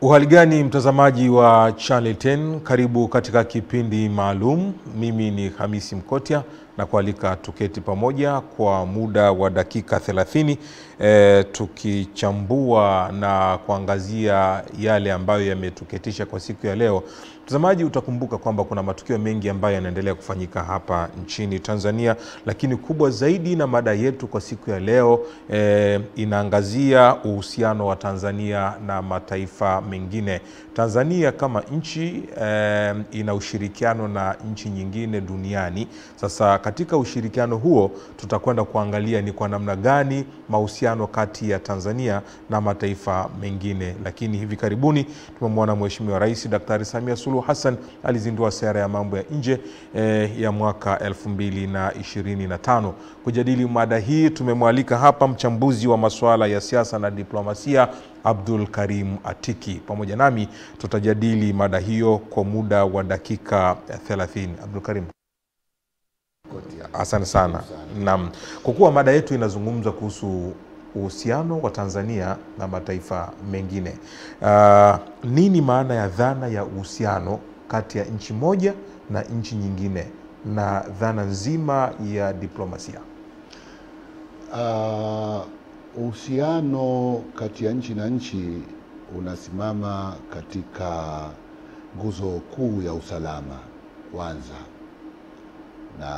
Uhali gani mtazamaji wa Channel 10, karibu katika kipindi maalum. Mimi ni Hamisi Mkotia na kualika tuketi pamoja kwa muda wa dakika 30 tukichambua na kuangazia yale ambayo yametuketisha kwa siku ya leo. Mtazamaji, utakumbuka kwamba kuna matukio mengi ambayo yanaendelea kufanyika hapa nchini Tanzania, lakini kubwa zaidi na mada yetu kwa siku ya leo inaangazia uhusiano wa Tanzania na mataifa mengine. Tanzania kama nchi ina ushirikiano na nchi nyingine duniani. Sasa katika ushirikiano huo tutakwenda kuangalia ni kwa namna gani mahusiano kati ya Tanzania na mataifa mengine. Lakini hivi karibuni tumemwona Mheshimiwa Rais Daktari Samia Suluhu Hassan alizindua sera ya mambo ya nje ya mwaka 2025. Kujadili mada hii tumemwalika hapa mchambuzi wa masuala ya siasa na diplomasia Abdul Karim Atiki. Pamoja nami tutajadili mada hiyo kwa muda wa dakika 30. Abdul Karim, asante sana. Naam, kwa kuwa mada yetu inazungumza kuhusu uhusiano wa Tanzania na mataifa mengine, nini maana ya dhana ya uhusiano kati ya nchi moja na nchi nyingine na dhana nzima ya diplomasia? Uhusiano kati ya nchi na nchi unasimama katika nguzo kuu ya usalama kwanza, na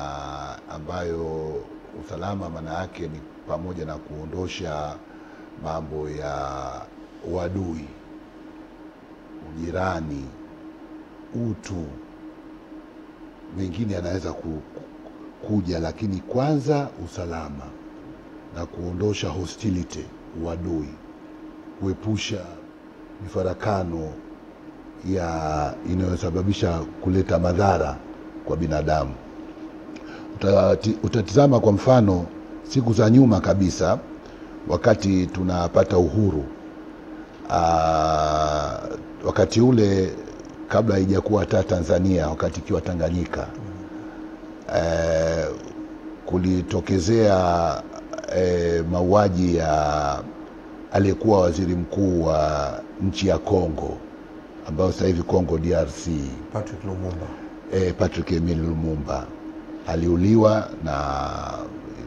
ambayo usalama maana yake ni pamoja na kuondosha mambo ya uadui, ujirani, utu, mengine yanaweza kuja, lakini kwanza usalama na kuondosha hostility, uadui, kuepusha mifarakano ya inayosababisha kuleta madhara kwa binadamu. Utatizama kwa mfano siku za nyuma kabisa, wakati tunapata uhuru, wakati ule kabla haijakuwa hata Tanzania, wakati ikiwa Tanganyika, kulitokezea mauaji ya aliyekuwa waziri mkuu wa nchi ya Kongo, ambao sasa hivi Kongo DRC, Patrick Lumumba. Patrick Emile Lumumba aliuliwa, na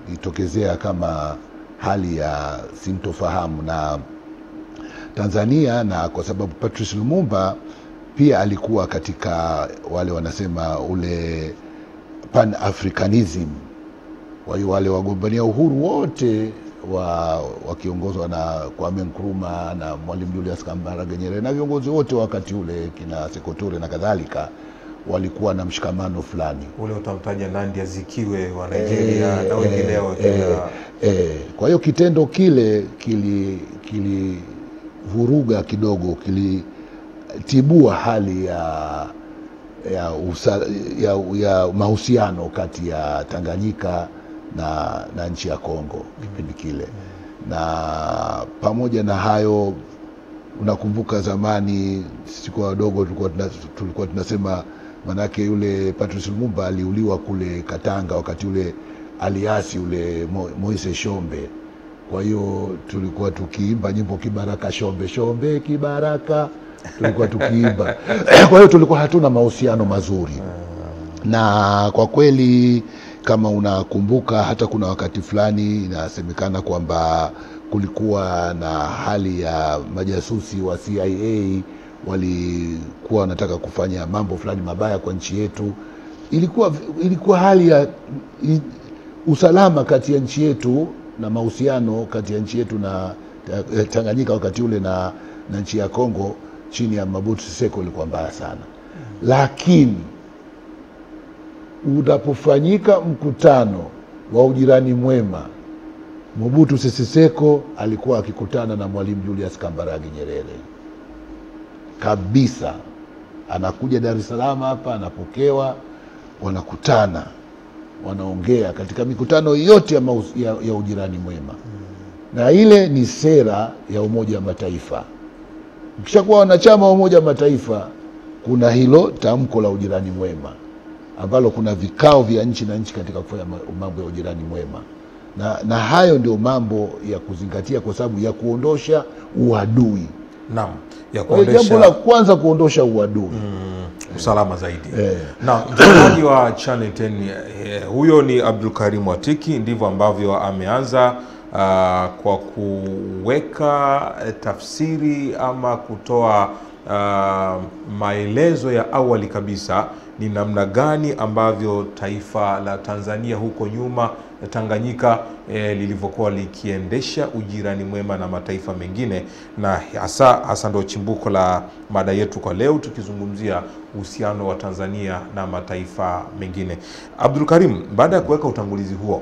ilitokezea kama hali ya sintofahamu na Tanzania, na kwa sababu Patrice Lumumba pia alikuwa katika wale wanasema ule Pan-Africanism. Kwa hiyo wale wagombania uhuru wote wakiongozwa na Kwame Nkrumah na Mwalimu Julius Kambarage Nyerere na viongozi wote wakati ule kina Sekou Toure na kadhalika, walikuwa na mshikamano fulani. Ule utamtaja Nnamdi Azikiwe wa Nigeria na wengineo. Kwa hiyo kitendo kile kilivuruga kidogo, kilitibua hali ya mahusiano kati ya Tanganyika na nchi ya Kongo kipindi kile. Na pamoja na hayo, unakumbuka zamani siku wadogo tulikuwa tunasema, manake yule Patrice Lumumba aliuliwa kule Katanga, wakati ule aliasi ule Moise Shombe. Kwa hiyo tulikuwa tukiimba nyimbo Kibaraka Shombe Shombe Kibaraka, tulikuwa tukiimba. Kwa hiyo tulikuwa hatuna mahusiano mazuri, na kwa kweli kama unakumbuka, hata kuna wakati fulani inasemekana kwamba kulikuwa na hali ya majasusi wa CIA walikuwa wanataka kufanya mambo fulani mabaya kwa nchi yetu. Ilikuwa hali ya usalama kati ya nchi yetu na mahusiano kati ya nchi yetu na Tanganyika wakati ule na nchi ya Kongo chini ya Mobutu Sese Seko ilikuwa mbaya sana. Lakini unapofanyika mkutano wa ujirani mwema, Mobutu Sese Seko alikuwa akikutana na Mwalimu Julius Kambarage Nyerere kabisa. Anakuja Dar es Salaam hapa, anapokewa, wanakutana, wanaongea katika mikutano yote ya ujirani mwema. Na ile ni sera ya Umoja wa Mataifa. Ukishakuwa wanachama wa Umoja wa Mataifa, kuna hilo tamko la ujirani mwema, ambalo kuna vikao vya nchi na nchi katika kufanya mambo ya ujirani mwema. Na hayo ndio mambo ya kuzingatia, kwa sababu ya kuondosha uadui Naam, ya jambo la kwanza kuondosha uadui, usalama zaidi. Na mtazamaji wa Channel 10, huyo ni Abdul Karim Watiki. Ndivyo ambavyo ameanza kwa kuweka tafsiri ama kutoa maelezo ya awali kabisa ni namna gani ambavyo taifa la Tanzania huko nyuma, Tanganyika, lilivyokuwa likiendesha ujirani mwema na mataifa mengine, na hasa ndio chimbuko la mada yetu kwa leo, tukizungumzia uhusiano wa Tanzania na mataifa mengine. Abdul Karim, baada ya kuweka utangulizi huo,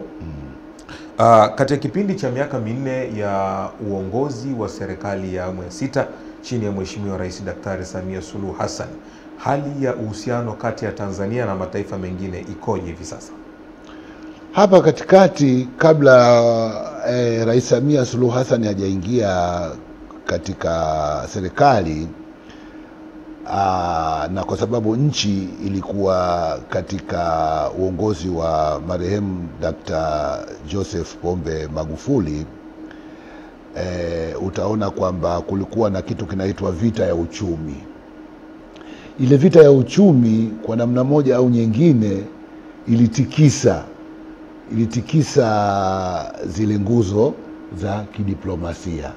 katika kipindi cha miaka minne ya uongozi wa serikali ya awamu ya 6 chini ya Mheshimiwa Rais Daktari Samia Suluhu Hassan, hali ya uhusiano kati ya Tanzania na mataifa mengine ikoje hivi sasa? Hapa katikati, kabla Rais Samia Suluhu Hassan hajaingia katika serikali, na kwa sababu nchi ilikuwa katika uongozi wa marehemu Dr. Joseph Pombe Magufuli, utaona kwamba kulikuwa na kitu kinaitwa vita ya uchumi. Ile vita ya uchumi kwa namna moja au nyingine ilitikisa zile nguzo za kidiplomasia.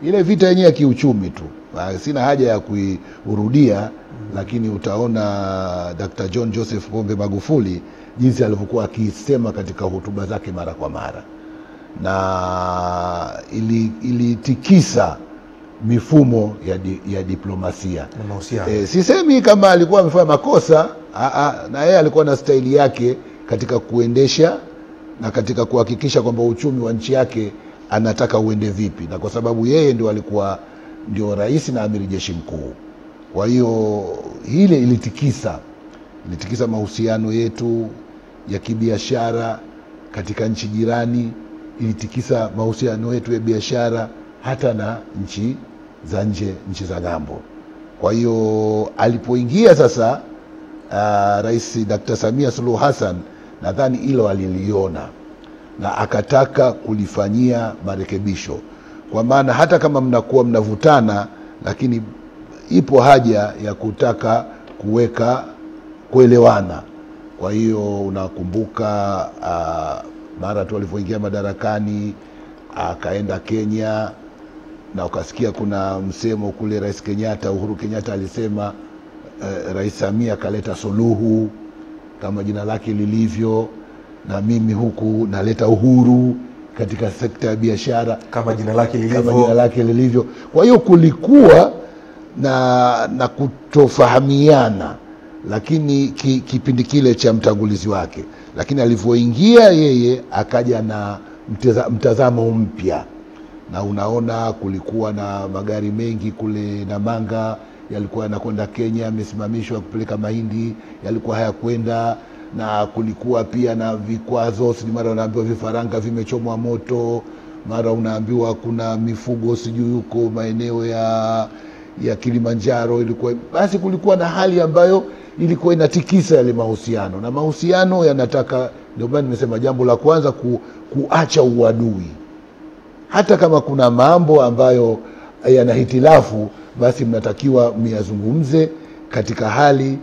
Ile vita yenyewe ya kiuchumi tu, sina haja ya kuirudia, lakini utaona Dr. John Joseph Pombe Magufuli jinsi alivyokuwa akisema katika hotuba zake mara kwa mara, na ilitikisa mifumo ya diplomasia. Sisemi kama alikuwa amefanya makosa, na yeye alikuwa na staili yake katika kuendesha na katika kuhakikisha kwamba uchumi wa nchi yake anataka uende vipi, na kwa sababu yeye ndio rais na amiri jeshi mkuu. Kwa hiyo hile ilitikisa mahusiano yetu ya kibiashara katika nchi jirani, ilitikisa mahusiano yetu ya biashara hata na nchi za nje, nchi za ng'ambo. Kwa hiyo alipoingia sasa Rais Dr. Samia Suluhu Hassan, nadhani hilo aliliona na akataka kulifanyia marekebisho, kwa maana hata kama mnakuwa mnavutana, lakini ipo haja ya kutaka kuelewana. Kwa hiyo unakumbuka mara tu alipoingia madarakani akaenda Kenya, na ukasikia kuna msemo kule Rais Kenyatta, Uhuru Kenyatta alisema Rais Samia kaleta suluhu kama jina lake lilivyo, na mimi huku naleta uhuru katika sekta ya biashara kama jina lake lilivyo. Kwa hiyo kulikuwa na kutofahamiana, lakini kipindi kile cha mtangulizi wake, lakini alivyoingia yeye akaja na mtazamo mpya, na unaona kulikuwa na magari mengi kule Namanga yalikuwa yanakwenda Kenya, yamesimamishwa kupeleka mahindi, yalikuwa hayakwenda, na kulikuwa pia na vikwazo, mara unaambiwa vifaranga vimechomwa moto, mara unaambiwa kuna mifugo sijui huko maeneo ya Kilimanjaro. Basi kulikuwa na hali ambayo ilikuwa inatikisa yale mahusiano, na mahusiano yanataka, ndio maana nimesema jambo la kwanza kuacha uadui. Hata kama kuna mambo ambayo yanahitilafu, basi mnatakiwa miyazungumze katika hali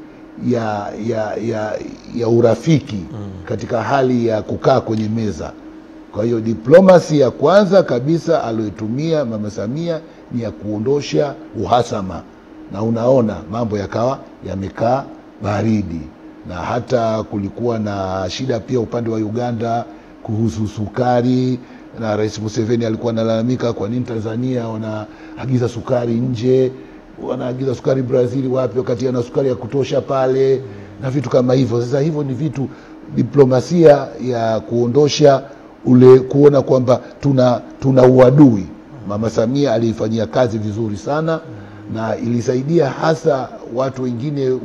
ya urafiki, katika hali ya kukaa kwenye meza. Kwa hiyo diplomasi ya kwanza kabisa aliyotumia Mama Samia ni ya kuondosha uhasama, na unaona mambo yakawa yamekaa baridi. Na hata kulikuwa na shida pia upande wa Uganda kuhusu sukari, na Rais Museveni alikuwa analalamika kwa nini Tanzania wanaagiza sukari nje, wanaagiza sukari Brazil wapi wakati ana sukari ya kutosha pale, na vitu kama hivyo. Sasa hivyo ni vitu diplomasia ya kuondosha kuona kwamba tuna uadui. Mama Samia alifanyia kazi vizuri sana, na ilisaidia hasa watu wengine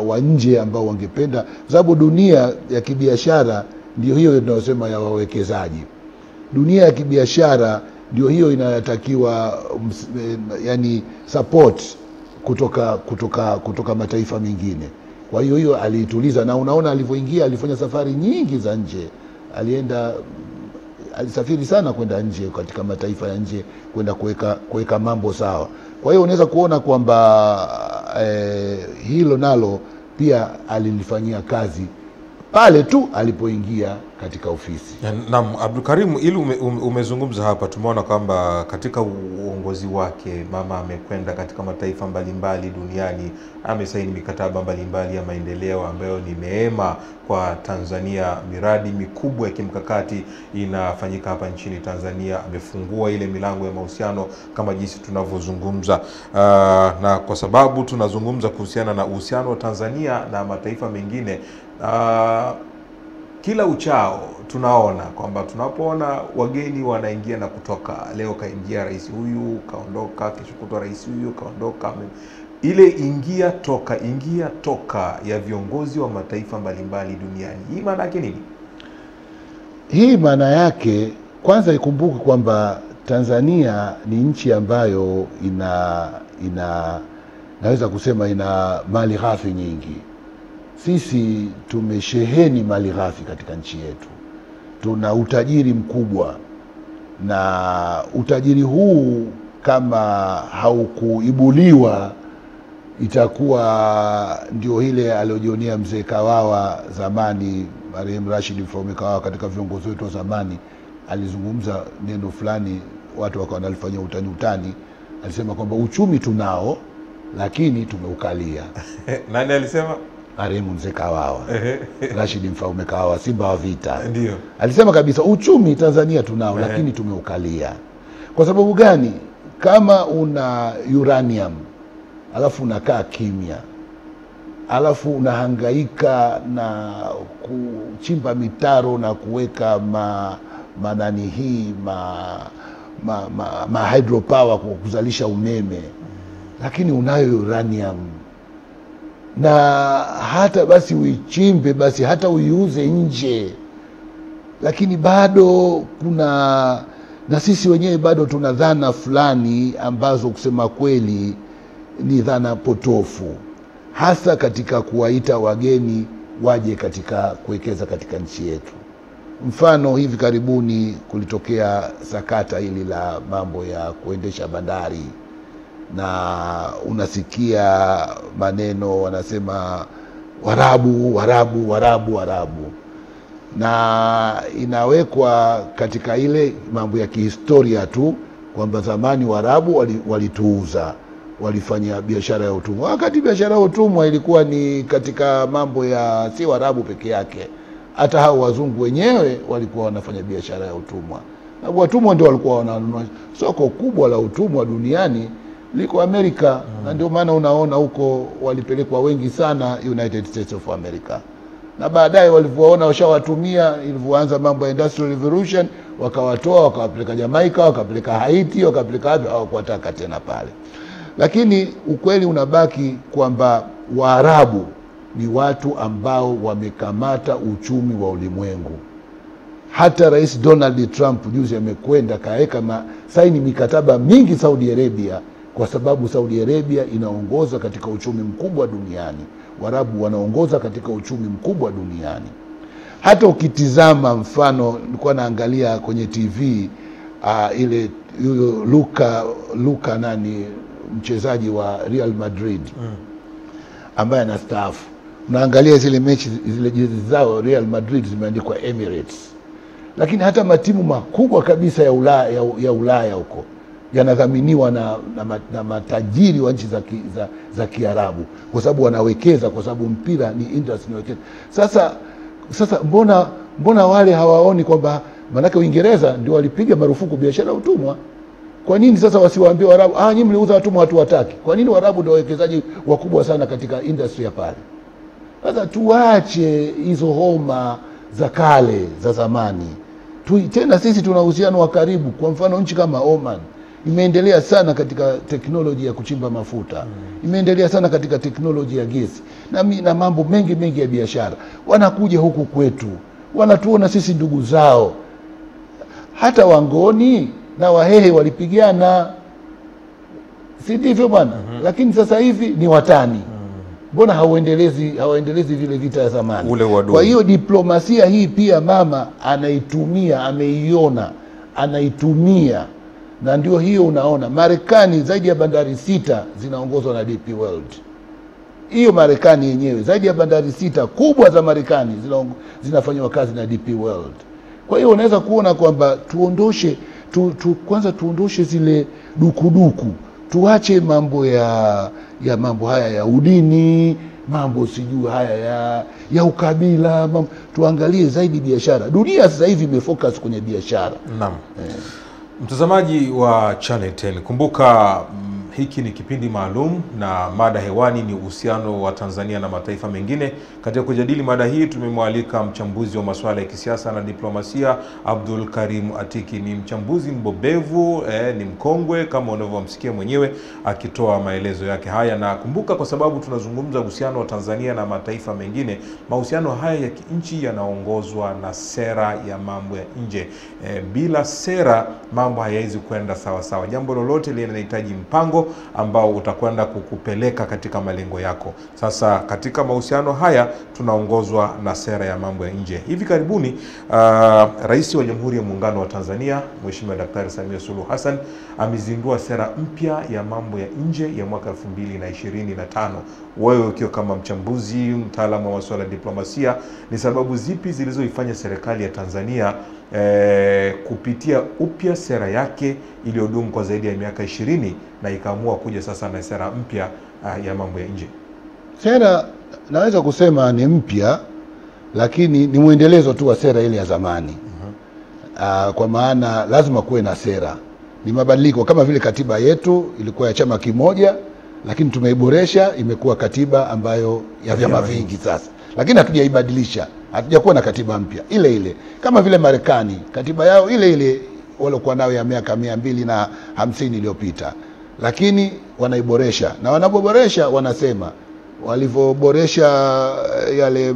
wa nje ambao wangependa, kwa sababu dunia ya kibiashara ndio hiyo tunayosema ya wawekezaji. Dunia ya kibiashara ndio hiyo inatakiwa yani support kutoka mataifa mengine. Kwa hiyo aliituliza, na unaona alivyoingia alifanya safari nyingi za nje. Alienda alisafiri sana kwenda nje, katika mataifa ya nje, kwenda kuweka mambo sawa. Kwa hiyo unaweza kuona kwamba hilo nalo pia alilifanyia kazi pale tu alipoingia katika ofisi. Naam, Abdul Karim, ili umezungumza hapa, tumeona kwamba katika uongozi wake mama amekwenda katika mataifa mbalimbali duniani, amesaini mikataba mbalimbali ya maendeleo ambayo ni neema kwa Tanzania. Miradi mikubwa ya kimkakati inafanyika hapa nchini Tanzania, amefungua ile milango ya mahusiano kama jinsi tunavyozungumza. Na kwa sababu tunazungumza kuhusiana na uhusiano wa Tanzania na mataifa mengine, kila uchao tunaona kwamba tunapoona wageni wanaingia na kutoka, leo kaingia rais huyu kaondoka, kesho kutwa rais huyu kaondoka, ile ingia toka ya viongozi wa mataifa mbalimbali duniani, hii maana yake nini? Hii maana yake, kwanza ikumbuke kwamba Tanzania ni nchi ambayo naweza kusema ina mali ghafi nyingi. Sisi tumesheheni mali ghafi katika nchi yetu. Tuna utajiri mkubwa, na utajiri huu kama haukuibuliwa itakuwa ndio ile aliyojionea mzee Kawawa zamani, marehemu Rashid Mfaume Kawawa, katika viongozi wetu wa zamani. Alizungumza neno fulani, watu wakawa wanalifanyia utani. Alisema kwamba uchumi tunao lakini tumeukalia. Nani alisema? Marehemu mzee Kawawa. Rashid Mfaume Kawawa, simba wa vita. Ndio. Alisema kabisa uchumi Tanzania tunao lakini tumeukalia. Kwa sababu gani? Kama una uranium alafu unakaa kimya, alafu unahangaika na kuchimba mitaro na kuweka ma hydropower kwa kuzalisha umeme, lakini unayo uranium, na hata basi uichimbe, basi hata uiuze nje, lakini bado na sisi wenyewe bado tuna dhana fulani ambazo kusema kweli ni dhana potofu, hasa katika kuwaita wageni waje katika kuwekeza katika nchi yetu. Mfano, hivi karibuni kulitokea sakata hili la mambo ya kuendesha bandari, na unasikia maneno wanasema Warabu, na inawekwa katika ile mambo ya kihistoria tu kwamba zamani Warabu walituuza, walifanya biashara ya utumwa, wakati biashara ya utumwa ilikuwa ni katika mambo ya si Warabu peke yake, hata hao wazungu wenyewe walikuwa wanafanya biashara ya utumwa, na watumwa ndio walikuwa wananunua. Soko kubwa la utumwa duniani liko Amerika, na ndio maana unaona huko walipelekwa wengi sana United States of America, na baadaye walivyoona washawatumia, ilivyoanza mambo ya Industrial Revolution, wakawatoa wakawapeleka Jamaica, wakapeleka Haiti, wakapeleka wapi, hawakuwataka tena pale. Lakini ukweli unabaki kwamba Waarabu ni watu ambao wamekamata uchumi wa ulimwengu. Hata Rais Donald Trump juzi amekwenda kaweka saini mikataba mingi Saudi Arabia, kwa sababu Saudi Arabia inaongoza katika uchumi mkubwa duniani. Waarabu wanaongoza katika uchumi mkubwa duniani. Hata ukitizama mfano, nilikuwa naangalia kwenye TV ile Luka nani, mchezaji wa Real Madrid ambaye anastaafu, unaangalia zile mechi, zile jezi zao Real Madrid zimeandikwa Emirates, lakini hata matimu makubwa kabisa ya Ulaya huko yanadhaminiwa na matajiri wa nchi za Kiarabu, kwa sababu wanawekeza, kwa sababu mpira ni industry inawekeza. Sasa mbona wale hawaoni kwamba manake Uingereza ndio walipiga marufuku biashara ya utumwa? Kwa nini sasa wasiwaambie Waarabu, nyinyi mliuza watumwa, hatuwataki? Kwa nini Waarabu ndio wawekezaji wakubwa sana katika industry ya pale? Sasa tuache hizo homa za kale za zamani. Tena sisi tuna uhusiano wa karibu. Kwa mfano, nchi kama Oman imeendelea sana katika teknolojia ya kuchimba mafuta, imeendelea sana katika teknolojia ya gesi na mambo mengi ya biashara. Wanakuja huku kwetu, wanatuona sisi ndugu zao. Hata Wangoni na Wahehe walipigana, si ndivyo bwana? Lakini sasa hivi ni watani. mbona hawaendelezi vile vita ya zamani? Ule uadui. Kwa hiyo diplomasia hii pia mama anaitumia, ameiona, anaitumia, na ndio hiyo unaona Marekani zaidi ya bandari 6 zinaongozwa na DP World. Hiyo Marekani yenyewe zaidi ya bandari 6 kubwa za Marekani zinafanywa kazi na DP World. Kwa hiyo unaweza kuona kwamba kwanza tuondoshe zile dukuduku, tuache mambo ya mambo haya ya udini, mambo sijui haya ya ukabila, tuangalie zaidi biashara. Dunia sasa hivi imefocus kwenye biashara. Naam. Mtazamaji wa Channel 10, kumbuka hiki ni kipindi maalum na mada hewani ni uhusiano wa Tanzania na mataifa mengine. Katika kujadili mada hii tumemwalika mchambuzi wa masuala ya kisiasa na diplomasia Abdul Karim Atiki. Ni mchambuzi mbobevu, ni mkongwe kama unavyomsikia mwenyewe akitoa maelezo yake haya. Na kumbuka, kwa sababu tunazungumza uhusiano wa Tanzania na mataifa mengine, mahusiano haya ya kinchi yanaongozwa na sera ya mambo ya nje. Bila sera mambo hayawezi kwenda sawa sawa. Jambo lolote linahitaji mpango ambao utakwenda kukupeleka katika malengo yako. Sasa katika mahusiano haya tunaongozwa na sera ya mambo ya nje. Hivi karibuni Rais wa Jamhuri ya Muungano wa Tanzania Mheshimiwa Daktari Samia Suluhu Hassan amezindua sera mpya ya mambo ya nje ya mwaka 2025. Wewe ukiwa kama mchambuzi, mtaalamu wa masuala ya diplomasia, ni sababu zipi zilizoifanya serikali ya Tanzania kupitia upya sera yake iliyodumu kwa zaidi ya miaka 20 na ikaamua kuja sasa na sera mpya ya mambo ya nje? Sera naweza kusema ni mpya, lakini ni muendelezo tu wa sera ile ya zamani. Kwa maana lazima kuwe na sera. Ni mabadiliko, kama vile katiba yetu ilikuwa ya chama kimoja, lakini tumeiboresha, imekuwa katiba ambayo ya vyama vingi sasa. Lakini hatujaibadilisha, hatujakuwa na katiba mpya ile ile. Kama vile Marekani, katiba yao ile ile waliokuwa nayo ya miaka 250 iliyopita, lakini wanaiboresha. Na wanapoboresha wanasema walivyoboresha yale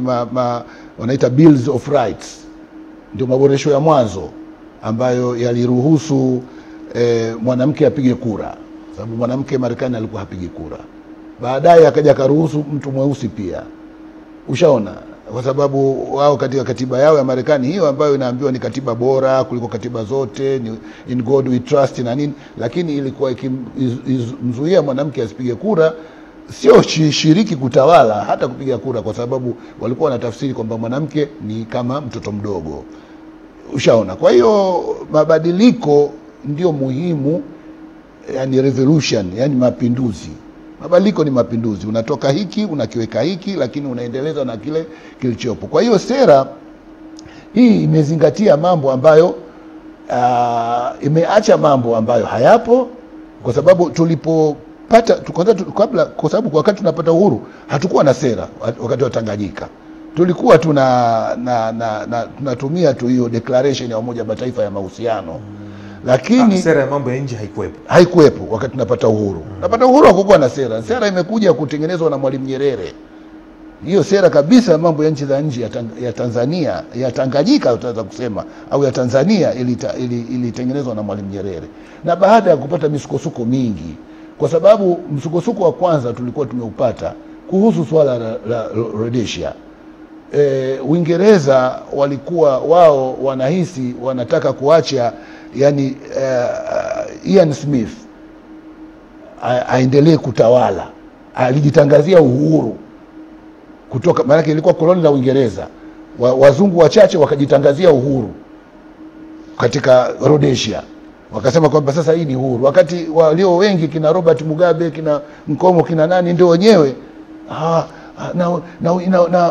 wanaita Bills of Rights, ndio maboresho ya mwanzo ambayo yaliruhusu mwanamke apige kura, sababu mwanamke Marekani alikuwa hapigi kura. Baadaye akaja karuhusu mtu mweusi pia. Ushaona, kwa sababu wao katika katiba yao ya Marekani hiyo ambayo inaambiwa ni katiba bora kuliko katiba zote, ni in God we trust na nini, lakini ilikuwa ikimzuia mwanamke asipige kura, sio shiriki kutawala, hata kupiga kura, kwa sababu walikuwa wanatafsiri kwamba mwanamke ni kama mtoto mdogo. Ushaona. Kwa hiyo mabadiliko ndio muhimu, yani revolution, yani mapinduzi. Mabadiliko ni mapinduzi, unatoka hiki unakiweka hiki, lakini unaendeleza na kile kilichopo. Kwa hiyo sera hii imezingatia mambo ambayo imeacha mambo ambayo hayapo, kwa sababu kwa sababu wakati tunapata uhuru hatukuwa na sera. Wakati wa Tanganyika tulikuwa tunatumia tu hiyo declaration ya Umoja wa Mataifa ya mahusiano, lakini sera ya mambo ya nje haikuwepo wakati tunapata uhuru. Tunapata uhuru hakukuwa na sera. Sera imekuja kutengenezwa na Mwalimu Nyerere. Hiyo sera kabisa ya mambo ya nchi za nje ya Tanzania, ya Tanganyika utaweza kusema, au ya Tanzania, ilitengenezwa na Mwalimu Nyerere. Na baada ya kupata misukosuko mingi, kwa sababu msukosuko wa kwanza tulikuwa tumeupata kuhusu swala la Rhodesia. Uingereza walikuwa wao wanahisi wanataka kuacha, yani Ian Smith aendelee kutawala. Alijitangazia uhuru kutoka, maana ilikuwa koloni la Uingereza. Wazungu wachache wakajitangazia uhuru katika Rhodesia, wakasema kwamba sasa hii ni uhuru, wakati walio wengi kina Robert Mugabe, kina Nkomo, kina nani, ndio wenyewe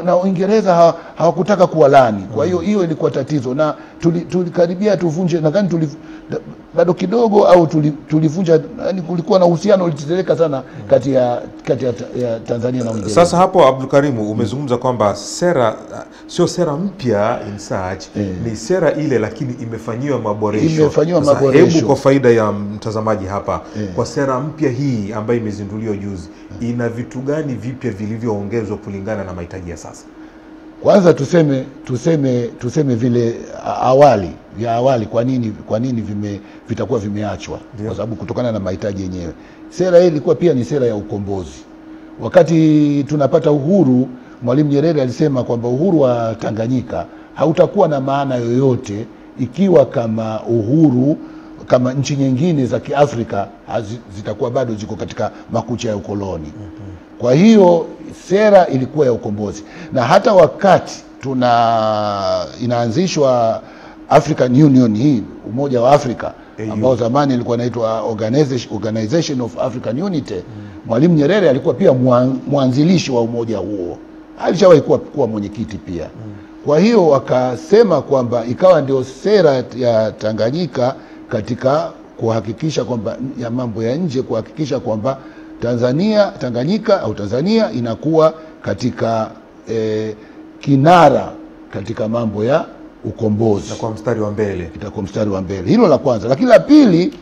na Uingereza hawakutaka kuwalani. Kwa hiyo hiyo ilikuwa tatizo, na tulikaribia tuvunje, nadhani bado kidogo, au tulivunja, yani kulikuwa na uhusiano uliteteleka sana kati ya Tanzania na Uingereza. Sasa hapo Abdul Karimu umezungumza kwamba sera sio sera mpya in search, ni sera ile lakini imefanyiwa maboresho. Hebu kwa faida ya mtazamaji hapa, kwa sera mpya hii ambayo imezinduliwa juzi, ina vitu gani vipya vilivyoongezwa kulingana na mahitaji ya sasa? Kwanza tuseme vile awali kwa nini vitakuwa vimeachwa? Kwa sababu kutokana na mahitaji yenyewe. Sera hii ilikuwa pia ni sera ya ukombozi. Wakati tunapata uhuru, Mwalimu Nyerere alisema kwamba uhuru wa Tanganyika hautakuwa na maana yoyote ikiwa kama uhuru kama nchi nyingine za Kiafrika zitakuwa bado ziko katika makucha ya ukoloni. Kwa hiyo sera ilikuwa ya ukombozi, na hata wakati inaanzishwa African Union, hii Umoja wa Afrika ambao zamani ilikuwa inaitwa Organization of African Unity, Mwalimu Nyerere alikuwa pia mwanzilishi wa umoja huo, alishawahi kuwa mwenyekiti pia. Kwa hiyo wakasema kwamba ikawa ndio sera ya Tanganyika katika kuhakikisha kwamba ya mambo ya nje, kuhakikisha kwamba Tanganyika au Tanzania inakuwa katika kinara katika mambo ya ukombozi, na kwa mstari wa mbele, itakuwa mstari wa mbele. Hilo la kwanza. Lakini la pili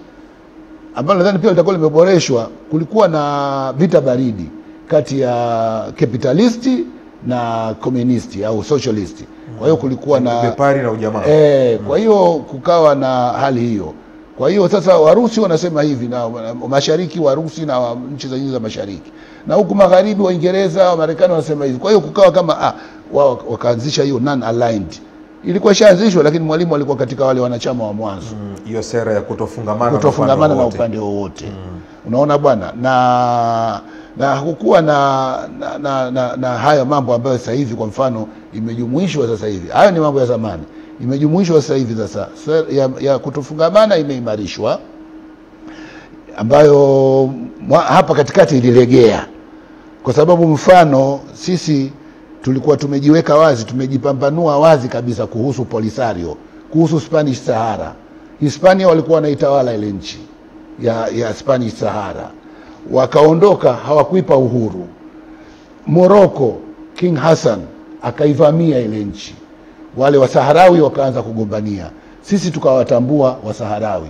ambalo nadhani pia litakuwa limeboreshwa, kulikuwa na vita baridi kati ya kapitalisti na komunisti au socialisti. Kwa hiyo kulikuwa na bepari na ujamaa. Kwa hiyo kukawa na hali hiyo. Kwa hiyo sasa Warusi wanasema hivi, na mashariki Warusi na nchi za mashariki, na huku magharibi Waingereza, wa Marekani wanasema hivi. Kwa hiyo kukawa kama wao wakaanzisha hiyo non aligned. Ilikuwa ishaanzishwa, lakini Mwalimu alikuwa katika wale wanachama wa mwanzo. Hiyo sera ya kutofungamana na upande wowote. Unaona bwana, na hakukuwa na haya mambo ambayo sasa hivi kwa mfano imejumuishwa sasa hivi. Hayo ni mambo ya zamani. Imejumuishwa sasa hivi sasa. Ya kutofungamana imeimarishwa, ambayo hapa katikati ililegea. Kwa sababu mfano sisi tulikuwa tumejiweka wazi, tumejipambanua wazi kabisa kuhusu Polisario, kuhusu Spanish Sahara. Hispania walikuwa wanaitawala ile nchi ya Spanish Sahara. Wakaondoka, hawakuipa uhuru. Morocco, King Hassan akaivamia ile nchi. Wale Wasaharawi wakaanza kugombania. Sisi tukawatambua Wasaharawi.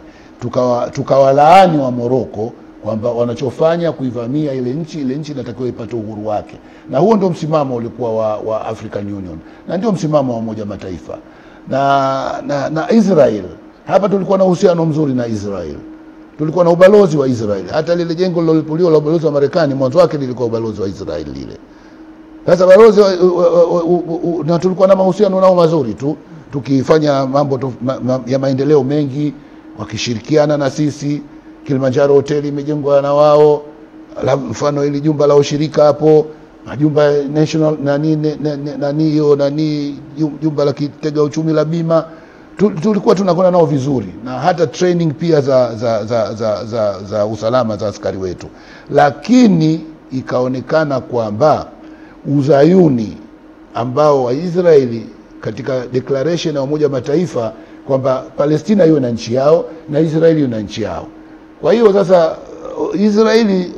Tukawalaani wa Morocco kwamba wanachofanya kuivamia ile nchi inatakiwa ipate uhuru wake. Na huo ndio msimamo ulikuwa wa African Union. Na ndio msimamo wa Umoja Mataifa. Na Israel. Hapa tulikuwa na uhusiano mzuri na Israel. Tulikuwa na ubalozi wa Israel. Hata lile jengo lililolipuliwa la ubalozi wa Marekani mwanzo wake lilikuwa ubalozi wa Israel lile. Sasa balozi na tulikuwa na mahusiano nao mazuri tu, tukifanya mambo ya maendeleo mengi, wakishirikiana na sisi. Kilimanjaro hoteli imejengwa na wao, mfano ile jumba la ushirika hapo, majumba national jumba la kitega uchumi la bima, tulikuwa tunakwenda nao vizuri, na hata training pia za usalama za askari wetu. Lakini ikaonekana kwamba uzayuni ambao wa Israeli katika declaration ya Umoja Mataifa kwamba Palestina hiyo na nchi yao na Israeli hiyo na nchi yao. Kwa hiyo sasa Israeli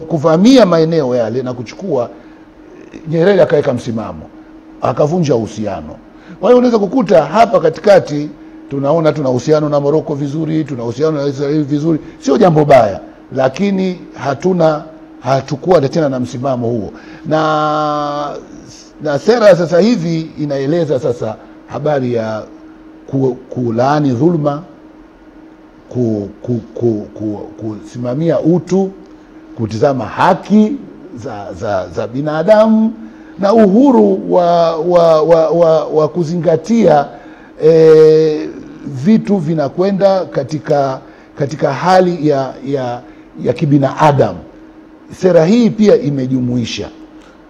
kuvamia maeneo yale na kuchukua, Nyerere akaweka msimamo, akavunja uhusiano. Kwa hiyo unaweza kukuta hapa katikati tunaona tuna uhusiano na Morocco vizuri, tuna uhusiano na Israeli vizuri, sio jambo baya, lakini hatukuwa tena na msimamo huo. Na sera sasa hivi inaeleza sasa habari ya kulaani dhulma, kusimamia utu, kutizama haki za binadamu na uhuru wa kuzingatia vitu vinakwenda katika hali ya kibinadamu. Sera hii pia imejumuisha.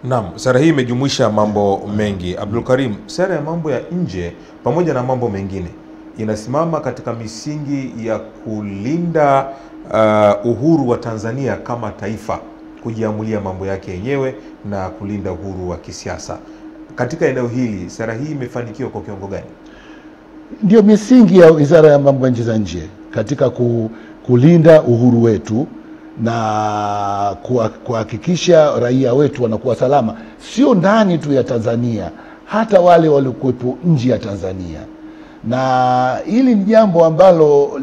Naam, sera hii imejumuisha mambo mengi. Abdul Karim, sera ya mambo ya nje pamoja na mambo mengine inasimama katika misingi ya kulinda uhuru wa Tanzania kama taifa kujiamulia mambo yake yenyewe na kulinda uhuru wa kisiasa. Katika eneo hili sera hii imefanikiwa kwa kiwango gani? Ndio misingi ya Wizara ya Mambo ya Nchi za Nje katika kulinda uhuru wetu na kuhakikisha raia wetu wanakuwa salama, sio ndani tu ya Tanzania, hata wale waliokuwepo nje ya Tanzania. Na hili ni jambo ambalo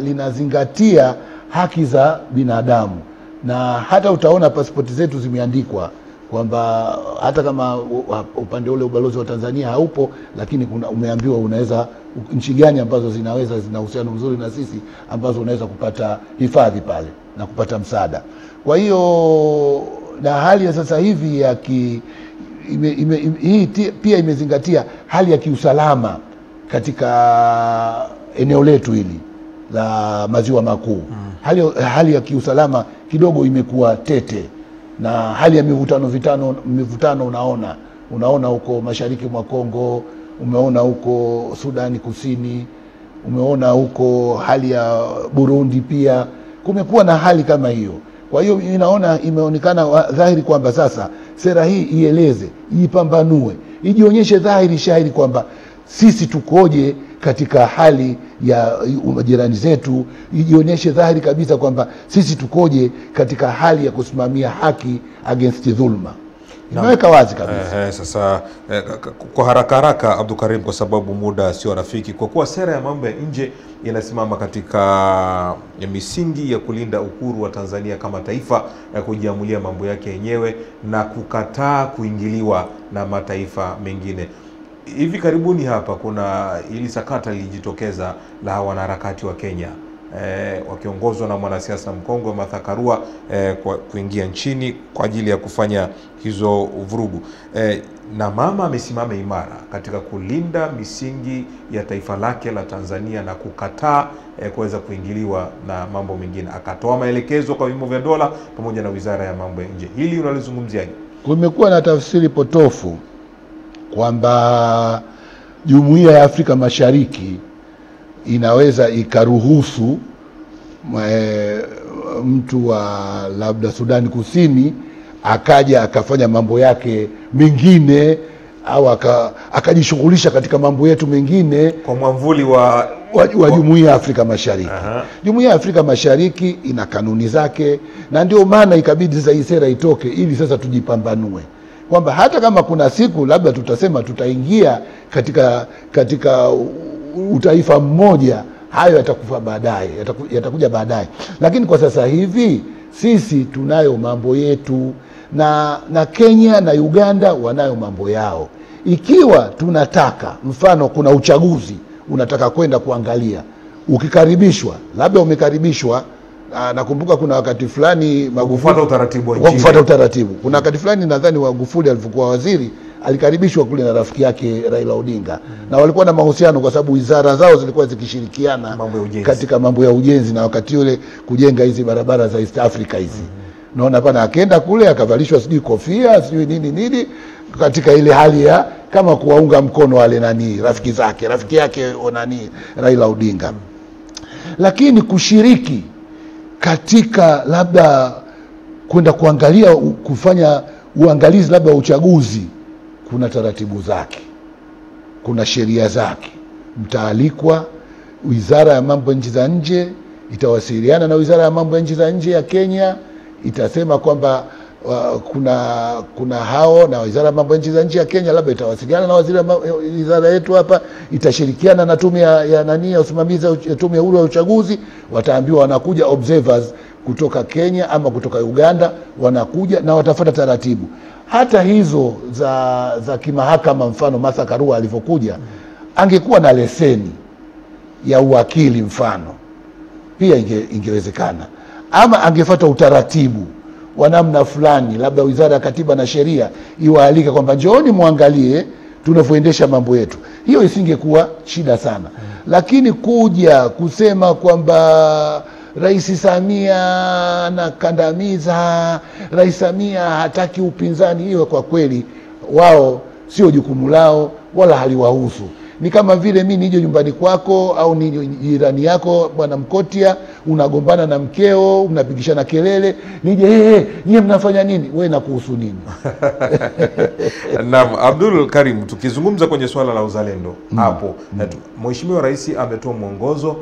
linazingatia haki za binadamu, na hata utaona pasipoti zetu zimeandikwa kwamba hata kama upande ule ubalozi wa Tanzania haupo, lakini umeambiwa unaweza nchi gani ambazo zina uhusiano mzuri na sisi ambazo unaweza kupata hifadhi pale na kupata msaada. Kwa hiyo na hali ya sasa hivi ya hii pia imezingatia hali ya kiusalama katika eneo letu hili la Maziwa Makuu. Hali ya kiusalama kidogo imekuwa tete, na hali ya mivutano unaona huko mashariki mwa Kongo, umeona huko Sudani Kusini, umeona huko hali ya Burundi pia kumekuwa na hali kama hiyo. Kwa hiyo imeonekana dhahiri kwamba sasa sera hii ieleze, ipambanue, ijionyeshe dhahiri shahiri kwamba sisi tukoje katika hali ya majirani zetu, ijionyeshe dhahiri kabisa kwamba sisi tukoje katika hali ya kusimamia haki against dhulma. Imeweka wazi kabisa. Sasa kwa haraka Abdul Karim, kwa sababu muda sio rafiki, kwa kuwa sera ya mambo ya nje inasimama katika misingi ya kulinda uhuru wa Tanzania kama taifa ya kujiamulia mambo yake yenyewe na kukataa kuingiliwa na mataifa mengine. Hivi karibuni hapa kuna ili sakata lilijitokeza la wanaharakati wa Kenya wakiongozwa na mwanasiasa mkongwe Martha Karua kwa kuingia nchini kwa ajili ya kufanya hizo vurugu. Na mama amesimama imara katika kulinda misingi ya taifa lake la Tanzania na kukataa kuweza kuingiliwa na mambo mengine. Akatoa maelekezo kwa vyombo vya dola pamoja na Wizara ya Mambo ya Nje. Hili unalizungumziaje? Kumekuwa na tafsiri potofu kwamba Jumuiya ya Afrika Mashariki inaweza ikaruhusu mtu wa labda Sudani Kusini akaja akafanya mambo yake mengine au akajishughulisha katika mambo yetu mengine kwa mwamvuli wa Jumuiya ya Afrika Mashariki. Jumuiya ya Afrika Mashariki ina kanuni zake, na ndio maana ikabidi sasa hii sera itoke ili sasa tujipambanue kwamba hata kama kuna siku labda tutasema tutaingia katika utaifa mmoja, hayo yatakufa baadaye, yatakuja baadaye. Lakini kwa sasa hivi sisi tunayo mambo yetu, na Kenya na Uganda wanayo mambo yao. Ikiwa tunataka, mfano kuna uchaguzi unataka kwenda kuangalia, ukikaribishwa, labda umekaribishwa, nakumbuka kuna wakati fulani kufuata utaratibu wa nchi. Kuna wakati fulani nadhani Magufuli alipokuwa waziri alikaribishwa kule na rafiki yake Raila Odinga, na walikuwa na mahusiano kwa sababu wizara zao zilikuwa zikishirikiana katika mambo ya ujenzi, na wakati ule kujenga hizi barabara za East Africa hizi. Naona pana akaenda kule akavalishwa sijui kofia sijui nini katika ile hali ya kama kuwaunga mkono wale rafiki yake Raila Odinga. Lakini kushiriki katika labda kwenda kuangalia, kufanya uangalizi labda uchaguzi, kuna taratibu zake, kuna sheria zake. Mtaalikwa, Wizara ya Mambo ya Nchi za Nje itawasiliana na Wizara ya Mambo ya Nchi za Nje ya Kenya, itasema kwamba kuna hao, na Wizara ya Mambo ya Nchi za Nje ya Kenya labda itawasiliana na wizara yetu hapa, itashirikiana na tume ya usimamizi ya tume huru ya uchaguzi. Wataambiwa wanakuja observers kutoka Kenya ama kutoka Uganda, wanakuja na watafuata taratibu. Hata hizo za kimahakama, mfano Martha Karua alivyokuja, angekuwa na leseni ya uwakili mfano, pia ingewezekana, ama angefuata utaratibu wa namna fulani, labda Wizara ya Katiba na Sheria iwaalika kwamba njooni muangalie tunavyoendesha mambo yetu. Hiyo isingekuwa shida sana. Lakini kuja kusema kwamba Rais Samia anakandamiza, Rais Samia hataki upinzani, hiyo kwa kweli wao sio jukumu lao wala haliwahusu. Ni kama vile mimi nije nyumbani kwako au ni jirani yako Bwana Mkotia, unagombana na mkeo, unapigishana kelele, nije nyie mnafanya nini? Wewe na kuhusu nini? Naam, Abdul Karim, tukizungumza kwenye swala la uzalendo hapo, Mheshimiwa Rais ametoa mwongozo,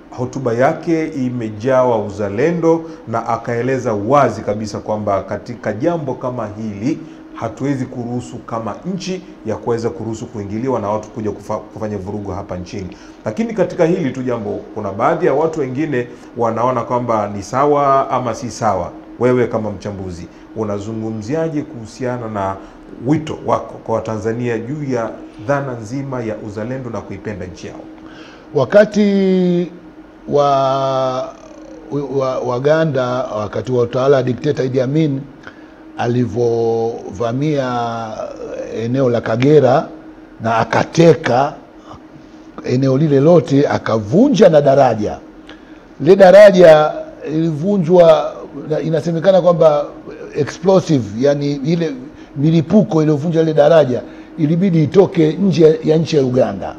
hotuba yake imejawa uzalendo, na akaeleza wazi kabisa kwamba katika jambo kama hili hatuwezi kuruhusu kama nchi ya kuweza kuruhusu kuingiliwa na watu kuja kufanya vurugu hapa nchini. Lakini katika hili tu jambo, kuna baadhi ya watu wengine wanaona kwamba ni sawa ama si sawa. wewe kama mchambuzi unazungumziaje kuhusiana na wito wako kwa Watanzania juu ya dhana nzima ya uzalendo na kuipenda nchi yao? Wakati Waganda, wakati wa utawala wa dikteta Idi Amin alivovamia eneo la Kagera na akateka eneo lile lote, akavunja na daraja lile. Daraja ilivunjwa, inasemekana kwamba explosive, yani ile milipuko iliyovunja ile daraja ilibidi itoke nje ya nchi ya Uganda,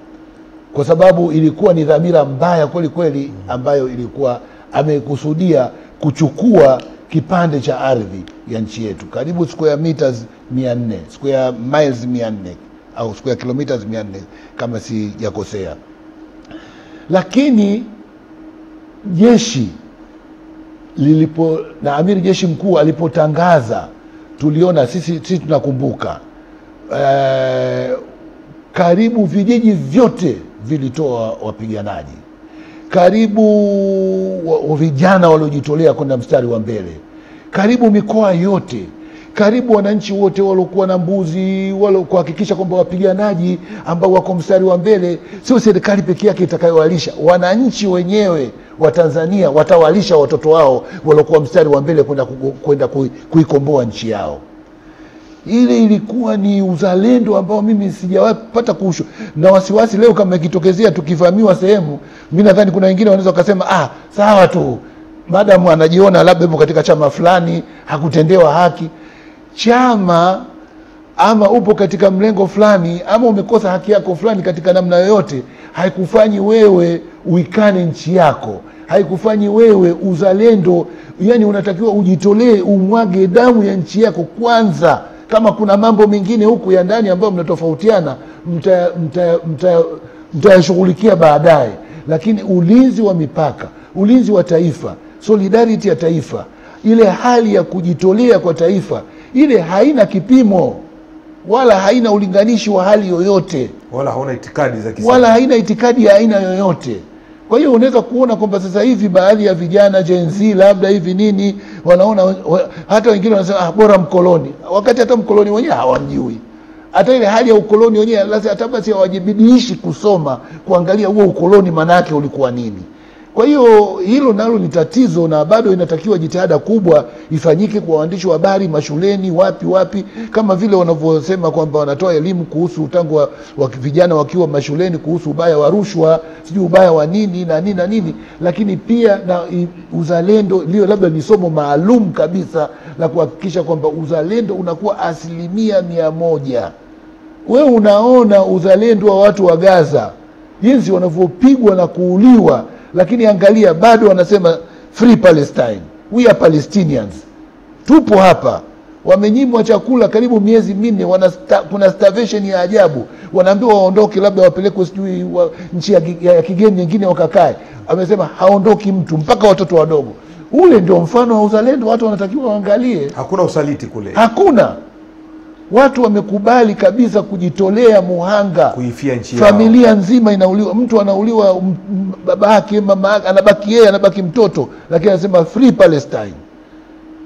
kwa sababu ilikuwa ni dhamira mbaya kweli kweli ambayo ilikuwa amekusudia kuchukua kipande cha ardhi ya nchi yetu, karibu square meters 400, square miles 400 au square kilometers 400 kama si yakosea. Lakini jeshi na amiri jeshi mkuu alipotangaza, tuliona sisi tunakumbuka, karibu vijiji vyote vilitoa wapiganaji, karibu vijana waliojitolea kwenda mstari wa mbele, karibu mikoa yote, karibu wananchi wote waliokuwa na mbuzi, kuhakikisha kwamba wapiganaji ambao wako mstari wa mbele, sio serikali pekee yake itakayowalisha, wananchi wenyewe wa Tanzania watawalisha watoto wao waliokuwa mstari wa mbele kwenda kuikomboa nchi yao. Ile ilikuwa ni uzalendo ambao mimi sijapata kuusho na wasiwasi. Leo kama ikitokezea tukivamiwa sehemu, mimi nadhani kuna wengine wanaweza kusema sawa tu, madam anajiona labda yupo katika chama fulani hakutendewa haki. Chama ama upo katika mlengo fulani ama umekosa haki yako fulani katika namna yoyote, haikufanyi wewe uikane nchi yako, haikufanyi wewe uzalendo. Yani unatakiwa ujitolee, umwage damu ya nchi yako kwanza. Kama kuna mambo mengine huku ya ndani ambayo mnatofautiana, mtayashughulikia baadaye, lakini ulinzi wa mipaka, ulinzi wa taifa, solidarity ya taifa, ile hali ya kujitolea kwa taifa, ile haina kipimo wala haina ulinganishi wa hali yoyote, wala hauna itikadi za kisiasa, wala haina itikadi ya aina yoyote. Kwa hiyo unaweza kuona kwamba sasa hivi baadhi ya vijana Gen Z labda hivi nini wanaona, hata wengine wanasema bora mkoloni, wakati hata mkoloni wenyewe hawamjui. Hata ile hali ya ukoloni wenyewe lazima hata basi hawajibidiishi kusoma kuangalia huo ukoloni maana yake ulikuwa nini. Kwa hiyo hilo nalo ni tatizo, na bado inatakiwa jitihada kubwa ifanyike kwa waandishi wa habari mashuleni, wapi kama vile wanavyosema kwamba wanatoa elimu kuhusu tangu wa vijana wakiwa mashuleni kuhusu ubaya wa rushwa, sijui ubaya wa nini na nini na nini, lakini pia na uzalendo lio labda ni somo maalum kabisa la kuhakikisha kwamba uzalendo unakuwa 100%. Wewe unaona uzalendo wa watu wa Gaza jinsi wanavyopigwa na kuuliwa, lakini angalia bado wanasema free Palestine, we are Palestinians, tupo hapa. Wamenyimwa chakula karibu miezi 4, kuna starvation ya ajabu, wanaambiwa waondoke, labda wapelekwe sijui nchi ya kigeni nyingine wakakae. Amesema haondoki mtu, mpaka watoto wadogo. Ule ndio mfano wa uzalendo watu wanatakiwa waangalie. Hakuna usaliti kule, hakuna. Watu wamekubali kabisa kujitolea muhanga, kuifia nchi yao. Familia nzima inauliwa, mtu anauliwa, babake, mamake, anabaki yeye, anabaki mtoto, lakini anasema free Palestine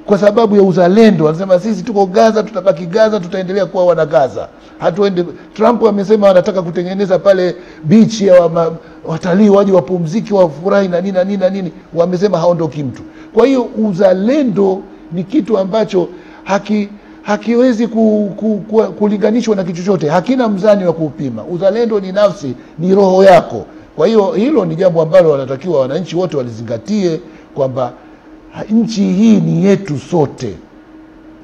kwa sababu ya uzalendo. Anasema sisi tuko Gaza, tutabaki Gaza, tutaendelea kuwa wana Gaza, hatuende. Trump amesema anataka kutengeneza pale beach ya watalii waje wapumziki, wafurahi na nini na nini na nini, wamesema haondoki mtu. Kwa hiyo uzalendo ni kitu ambacho hakiwezi kulinganishwa na kitu chochote, hakina mzani wa kupima. Uzalendo ni nafsi, ni roho yako. Kwa hiyo hilo ni jambo ambalo wanatakiwa wananchi wote walizingatie, kwamba nchi hii ni yetu sote,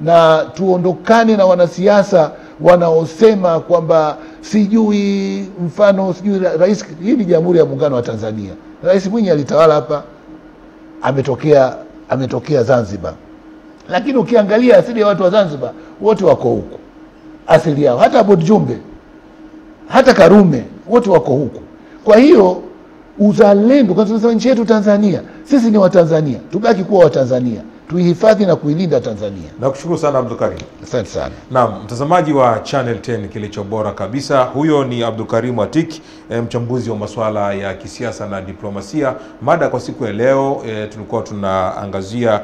na tuondokane na wanasiasa wanaosema kwamba sijui rais. Hii ni Jamhuri ya Muungano wa Tanzania. Rais Mwinyi alitawala hapa, ametokea Zanzibar, lakini ukiangalia asili ya watu wa Zanzibar wote wako huku, asili yao. Hata Aboud Jumbe, hata Karume, wote wako huku. Kwa hiyo uzalendo, kwa sababu nchi yetu Tanzania, Sisi ni Watanzania, tubaki kuwa Watanzania, tuihifadhi na kuilinda Tanzania. Nakushukuru sana Abdul Karim. Asante sana. Naam, mtazamaji wa Channel 10 kilicho bora kabisa. Huyo ni Abdul Karim Atik, mchambuzi wa masuala ya kisiasa na diplomasia. Mada kwa siku ya leo tulikuwa tunaangazia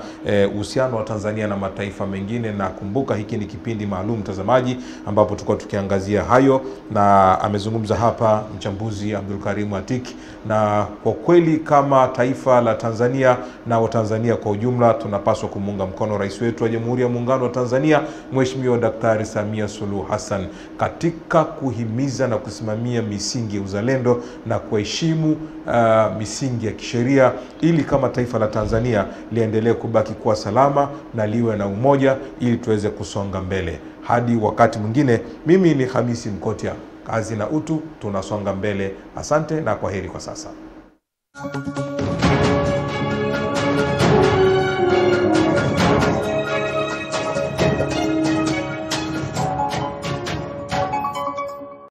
uhusiano wa Tanzania na mataifa mengine, na kumbuka hiki ni kipindi maalum mtazamaji, ambapo tulikuwa tukiangazia hayo, na amezungumza hapa mchambuzi Abdul Karim Atik. Na kwa kweli kama taifa la Tanzania na Watanzania kwa ujumla, tunapaswa kumunga mkono rais wetu wa Jamhuri ya Muungano wa Tanzania Mheshimiwa Daktari Samia Suluhu Hassan katika kuhimiza na kusimamia misingi ya uzalendo na kuheshimu misingi ya kisheria, ili kama taifa la Tanzania liendelee kubaki kuwa salama na liwe na umoja, ili tuweze kusonga mbele. Hadi wakati mwingine, mimi ni Hamisi Mkotia. Kazi na utu, tunasonga mbele. Asante na kwaheri kwa sasa.